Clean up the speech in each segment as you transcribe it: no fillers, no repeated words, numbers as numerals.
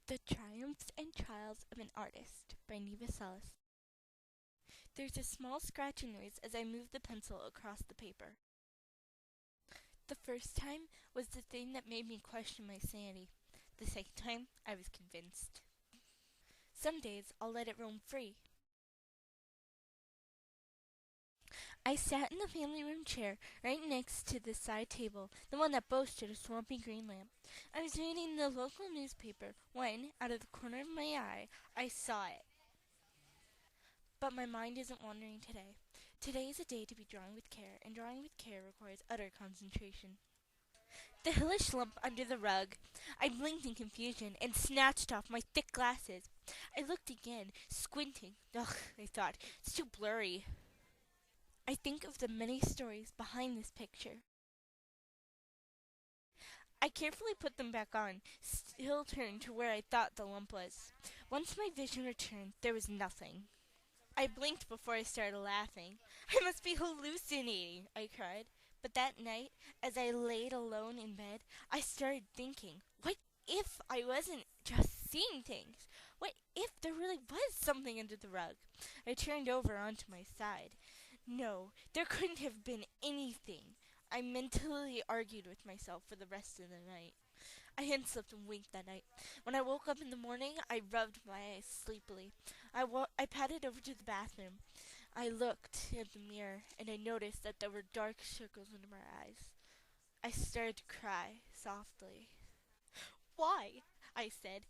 The Triumphs and Trials of an Artist by Neva. There's a small scratching noise as I move the pencil across the paper. The first time was the thing that made me question my sanity. The second time, I was convinced. Some days, I'll let it roam free. I sat in the family room chair right next to the side table, the one that boasted a swampy green lamp. I was reading the local newspaper when, out of the corner of my eye, I saw it. But my mind isn't wandering today. Today is a day to be drawing with care, and drawing with care requires utter concentration. The hellish lump under the rug. I blinked in confusion and snatched off my thick glasses. I looked again, squinting. Ugh, I thought, it's too blurry. I think of the many stories behind this picture. I carefully put them back on, still turned to where I thought the lump was. Once my vision returned, there was nothing. I blinked before I started laughing. I must be hallucinating, I cried. But that night, as I laid alone in bed, I started thinking, what if I wasn't just seeing things? What if there really was something under the rug? I turned over onto my side. No, there couldn't have been anything. I mentally argued with myself for the rest of the night. I hadn't slept a wink that night. When I woke up in the morning, I rubbed my eyes sleepily. I padded over to the bathroom. I looked at the mirror, and I noticed that there were dark circles under my eyes. I started to cry softly. Why? I said.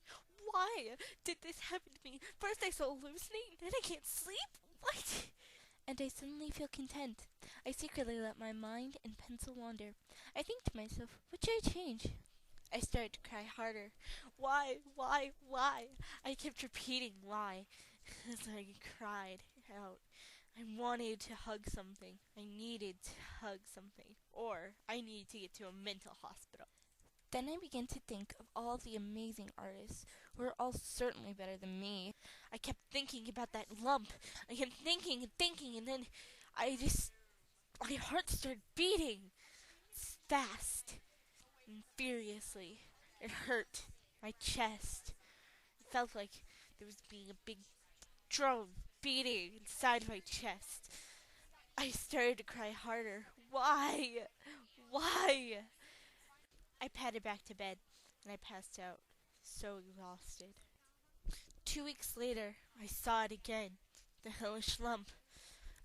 Why did this happen to me? First I so hallucinate, then I can't sleep? What? And I suddenly feel content. I secretly let my mind and pencil wander. I think to myself, what should I change? I started to cry harder. Why? Why? I kept repeating why as I cried out. I wanted to hug something. I needed to hug something. Or I needed to get to a mental hospital. Then I began to think of all the amazing artists who were all certainly better than me. I kept thinking about that lump. I kept thinking, and then my heart started beating fast and furiously. It hurt my chest. It felt like there was being a big drum beating inside my chest. I started to cry harder. Why? Why? I padded back to bed and I passed out, so exhausted. 2 weeks later, I saw it again, the hellish lump.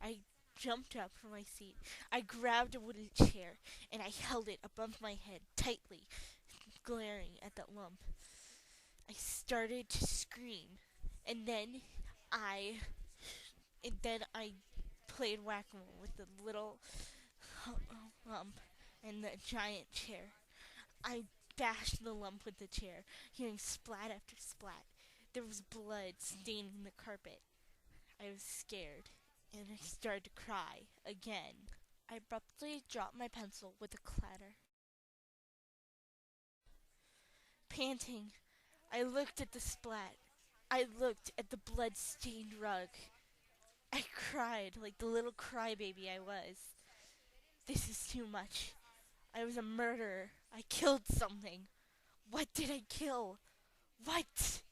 I jumped up from my seat. I grabbed a wooden chair and I held it above my head tightly, glaring at that lump. I started to scream, and then I played whack-a-mole with the little lump and the giant chair. I bashed the lump with the chair, hearing splat after splat. There was blood staining the carpet. I was scared, and I started to cry again. I abruptly dropped my pencil with a clatter. Panting, I looked at the splat. I looked at the blood-stained rug. I cried like the little crybaby I was. This is too much. I was a murderer. I killed something. What did I kill? What?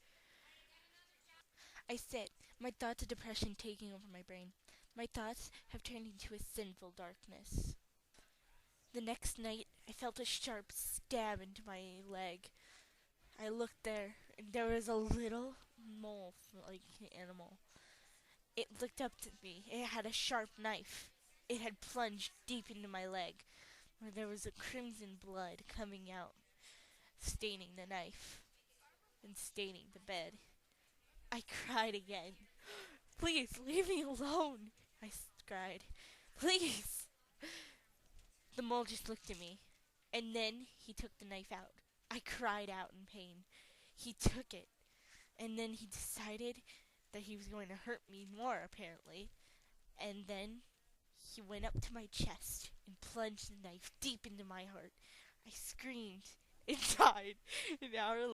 I sit, my thoughts of depression taking over my brain. My thoughts have turned into a sinful darkness. The next night, I felt a sharp stab into my leg. I looked there, and there was a little mole-like animal. It looked up at me. It had a sharp knife. It had plunged deep into my leg, where there was a crimson blood coming out, staining the knife and staining the bed. I cried again. Please, leave me alone, I cried. Please. The mole just looked at me, and then he took the knife out. I cried out in pain. He took it, and then he decided that he was going to hurt me more, apparently. And then he went up to my chest and plunged the knife deep into my heart. I screamed and died an hour